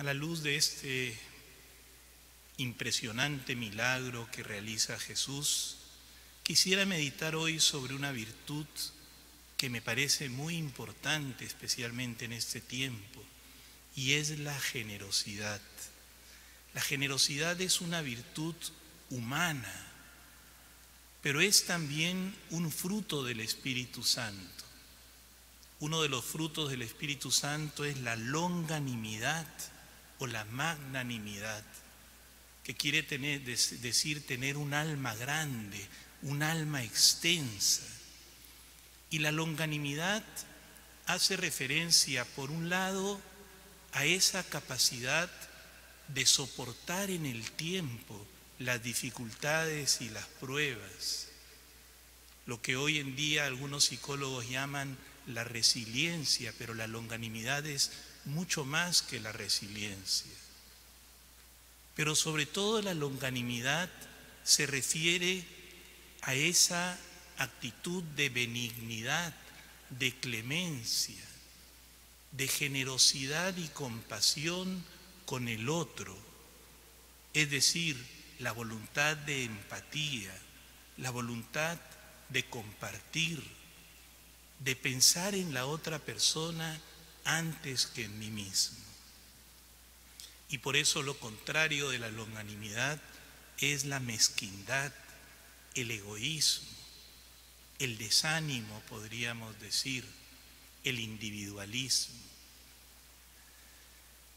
A la luz de este impresionante milagro que realiza Jesús, quisiera meditar hoy sobre una virtud que me parece muy importante, especialmente en este tiempo, y es la generosidad. La generosidad es una virtud humana, pero es también un fruto del Espíritu Santo. Uno de los frutos del Espíritu Santo es la longanimidad o la magnanimidad, que quiere decir tener un alma grande, un alma extensa. Y la longanimidad hace referencia, por un lado, a esa capacidad de soportar en el tiempo las dificultades y las pruebas, lo que hoy en día algunos psicólogos llaman la resiliencia, pero la longanimidad es mucho más que la resiliencia. Pero sobre todo la longanimidad se refiere a esa actitud de benignidad, de clemencia, de generosidad y compasión con el otro, es decir, la voluntad de empatía, la voluntad de compartir, de pensar en la otra persona antes que en mí mismo. Y por eso lo contrario de la longanimidad es la mezquindad, el egoísmo, el desánimo, podríamos decir, el individualismo.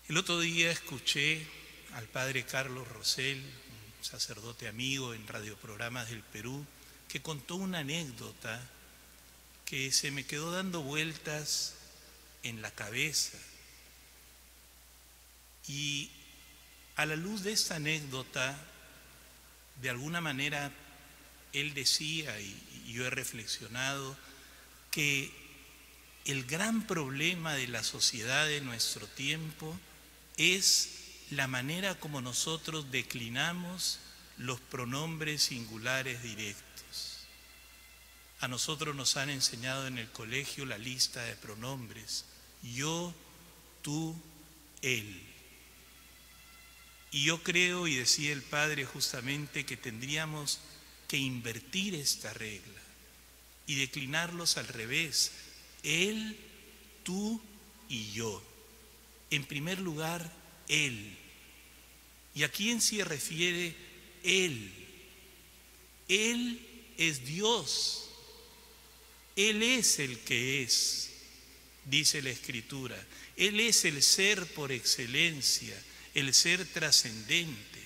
El otro día escuché al padre Carlos Rosell, un sacerdote amigo en radioprogramas del Perú, que contó una anécdota que se me quedó dando vueltas en la cabeza. Y a la luz de esta anécdota, de alguna manera, él decía, y yo he reflexionado, que el gran problema de la sociedad de nuestro tiempo es la manera como nosotros declinamos los pronombres singulares directos. A nosotros nos han enseñado en el colegio la lista de pronombres: yo, tú, él. Y yo creo, y decía el padre justamente, que tendríamos que invertir esta regla y declinarlos al revés: él, tú y yo. En primer lugar, él. ¿Y a quién se refiere él? Él es Dios. Él es el que es, dice la Escritura. Él es el ser por excelencia, el ser trascendente.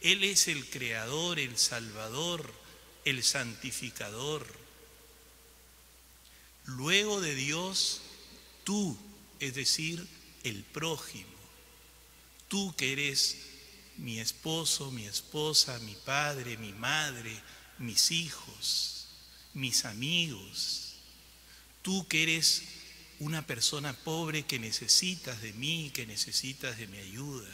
Él es el creador, el salvador, el santificador. Luego de Dios, tú, es decir, el prójimo. Tú que eres mi esposo, mi esposa, mi padre, mi madre, mis hijos, mis amigos. Tú que eres una persona pobre que necesitas de mí, que necesitas de mi ayuda.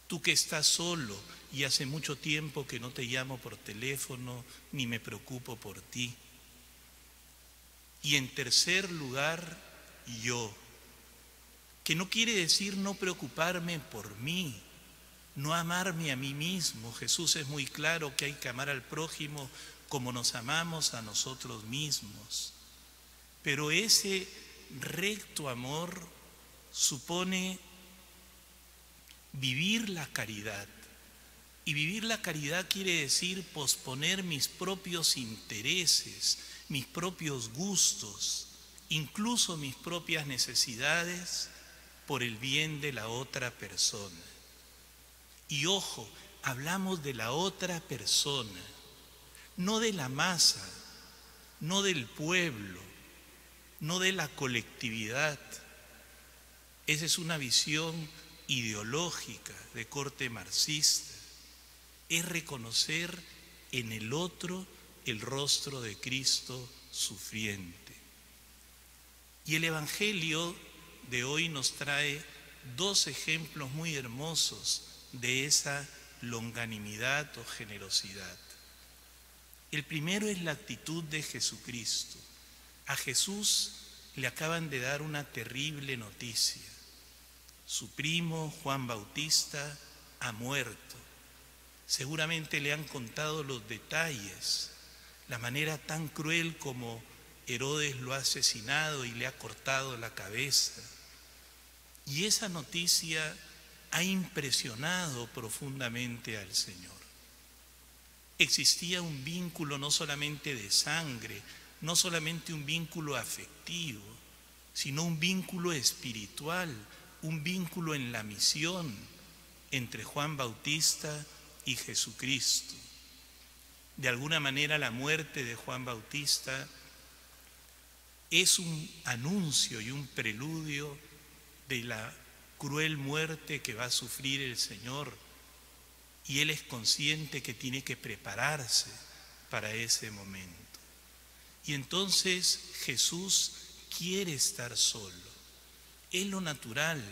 Tú que estás solo y hace mucho tiempo que no te llamo por teléfono ni me preocupo por ti. Y en tercer lugar, yo, que no quiere decir no preocuparme por mí, no amarme a mí mismo. Jesús es muy claro que hay que amar al prójimo como nos amamos a nosotros mismos. Pero ese recto amor supone vivir la caridad. Y vivir la caridad quiere decir posponer mis propios intereses, mis propios gustos, incluso mis propias necesidades, por el bien de la otra persona. Y ojo, hablamos de la otra persona, no de la masa, no del pueblo, no de la colectividad. Esa es una visión ideológica de corte marxista. Es reconocer en el otro el rostro de Cristo sufriente. Y el Evangelio de hoy nos trae dos ejemplos muy hermosos de esa longanimidad o generosidad. El primero es la actitud de Jesucristo. A Jesús le acaban de dar una terrible noticia. Su primo, Juan Bautista, ha muerto. Seguramente le han contado los detalles, la manera tan cruel como Herodes lo ha asesinado y le ha cortado la cabeza. Y esa noticia ha impresionado profundamente al Señor. Existía un vínculo no solamente de sangre, no solamente un vínculo afectivo, sino un vínculo espiritual, un vínculo en la misión entre Juan Bautista y Jesucristo. De alguna manera la muerte de Juan Bautista es un anuncio y un preludio de la cruel muerte que va a sufrir el Señor, y Él es consciente que tiene que prepararse para ese momento. Y entonces Jesús quiere estar solo. Es lo natural.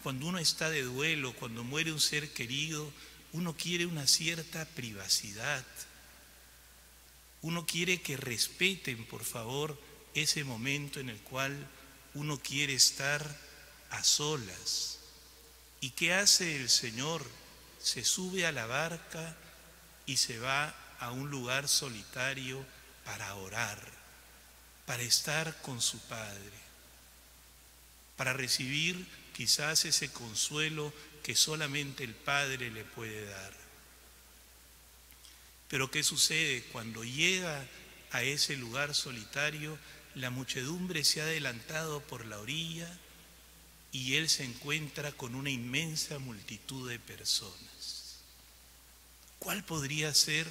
Cuando uno está de duelo, cuando muere un ser querido, uno quiere una cierta privacidad. Uno quiere que respeten, por favor, ese momento en el cual uno quiere estar a solas. ¿Y qué hace el Señor? Se sube a la barca y se va a un lugar solitario para orar, para estar con su Padre, para recibir quizás ese consuelo que solamente el Padre le puede dar. Pero ¿qué sucede? Cuando llega a ese lugar solitario, la muchedumbre se ha adelantado por la orilla y Él se encuentra con una inmensa multitud de personas. ¿Cuál podría ser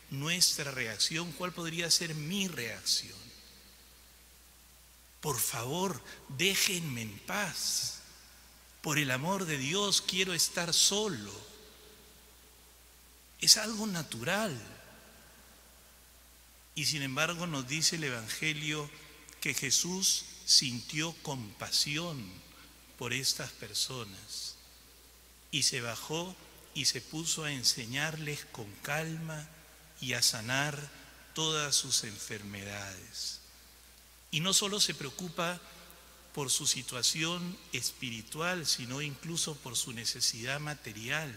nuestra reacción? ¿Cuál podría ser mi reacción? Por favor, déjenme en paz. Por el amor de Dios, quiero estar solo. Es algo natural. Y sin embargo nos dice el Evangelio que Jesús sintió compasión por estas personas y se bajó y se puso a enseñarles con calma y a sanar todas sus enfermedades. Y no solo se preocupa por su situación espiritual, sino incluso por su necesidad material.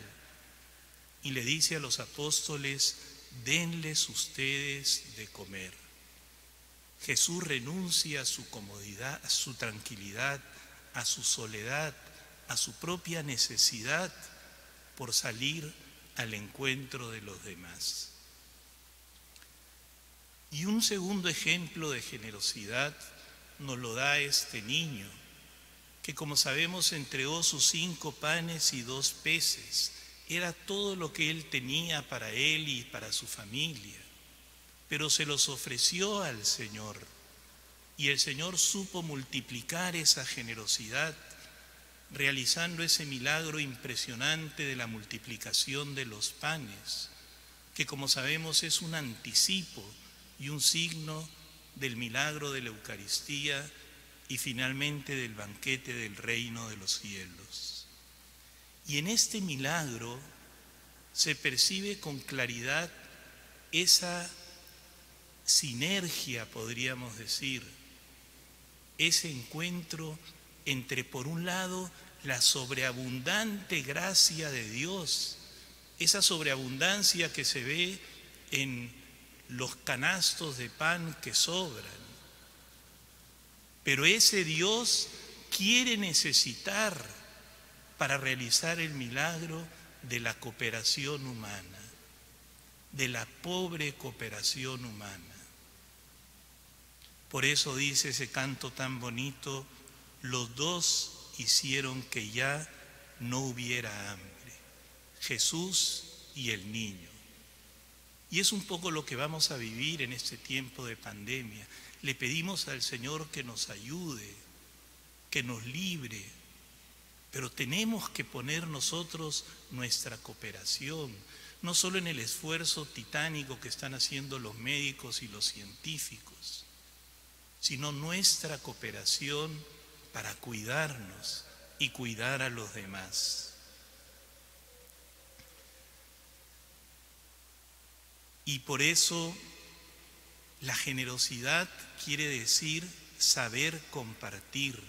Y le dice a los apóstoles: denles ustedes de comer. Jesús renuncia a su comodidad, a su tranquilidad, a su soledad, a su propia necesidad por salir al encuentro de los demás. Y un segundo ejemplo de generosidad nos lo da este niño, que como sabemos entregó sus 5 panes y 2 peces. Era todo lo que él tenía para él y para su familia, pero se los ofreció al Señor. Y el Señor supo multiplicar esa generosidad, realizando ese milagro impresionante de la multiplicación de los panes, que como sabemos es un anticipo y un signo del milagro de la Eucaristía y finalmente del banquete del reino de los cielos. Y en este milagro se percibe con claridad esa sinergia, podríamos decir, ese encuentro entre, por un lado, la sobreabundante gracia de Dios, esa sobreabundancia que se ve en los canastos de pan que sobran. Pero ese Dios quiere necesitar para realizar el milagro de la cooperación humana, de la pobre cooperación humana. Por eso dice ese canto tan bonito: los dos hicieron que ya no hubiera hambre, Jesús y el niño. Y es un poco lo que vamos a vivir en este tiempo de pandemia. Le pedimos al Señor que nos ayude, que nos libre, pero tenemos que poner nosotros nuestra cooperación, no solo en el esfuerzo titánico que están haciendo los médicos y los científicos, sino nuestra cooperación para cuidarnos y cuidar a los demás. Y por eso la generosidad quiere decir saber compartir,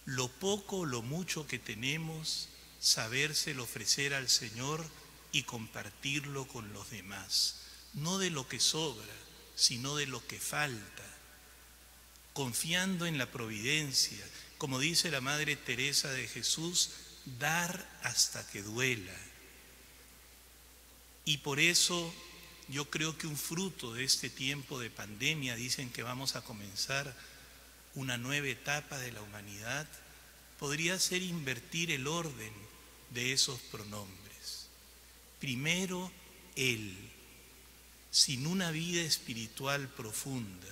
lo poco o lo mucho que tenemos, sabérselo ofrecer al Señor y compartirlo con los demás. No de lo que sobra, sino de lo que falta. Confiando en la providencia, como dice la Madre Teresa de Jesús, dar hasta que duela. Y por eso yo creo que un fruto de este tiempo de pandemia, dicen que vamos a comenzar una nueva etapa de la humanidad, podría ser invertir el orden de esos pronombres. Primero, Él. Sin una vida espiritual profunda,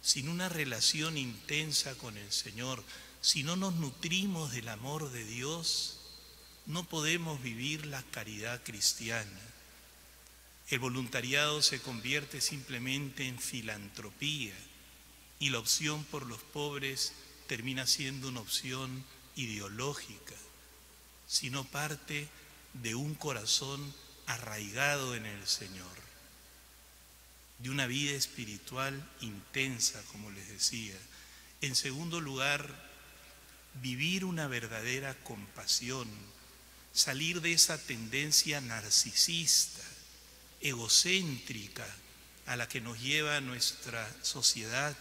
sin una relación intensa con el Señor, si no nos nutrimos del amor de Dios, no podemos vivir la caridad cristiana. El voluntariado se convierte simplemente en filantropía y la opción por los pobres termina siendo una opción ideológica, sino parte de un corazón arraigado en el Señor, de una vida espiritual intensa, como les decía. En segundo lugar, vivir una verdadera compasión, salir de esa tendencia narcisista, egocéntrica a la que nos lleva nuestra sociedad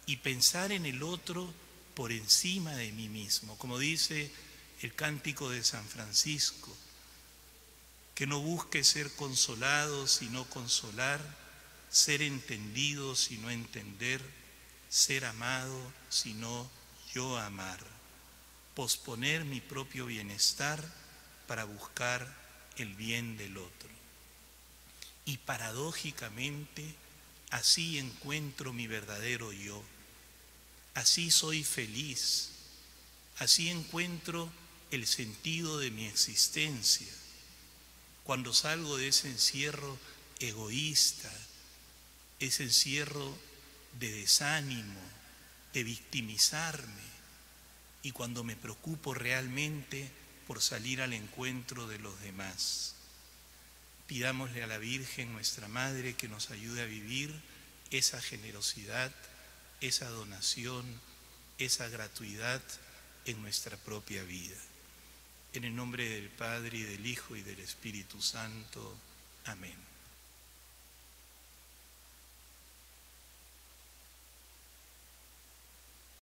y pensar en el otro por encima de mí mismo. Como dice el cántico de San Francisco, que no busque ser consolado sino consolar, ser entendido sino entender, ser amado sino yo amar, posponer mi propio bienestar para buscar el bien del otro. Y paradójicamente, así encuentro mi verdadero yo, así soy feliz, así encuentro el sentido de mi existencia, cuando salgo de ese encierro egoísta, ese encierro de desánimo, de victimizarme, y cuando me preocupo realmente por salir al encuentro de los demás. Pidámosle a la Virgen, nuestra Madre, que nos ayude a vivir esa generosidad, esa donación, esa gratuidad en nuestra propia vida. En el nombre del Padre, y del Hijo, y del Espíritu Santo. Amén.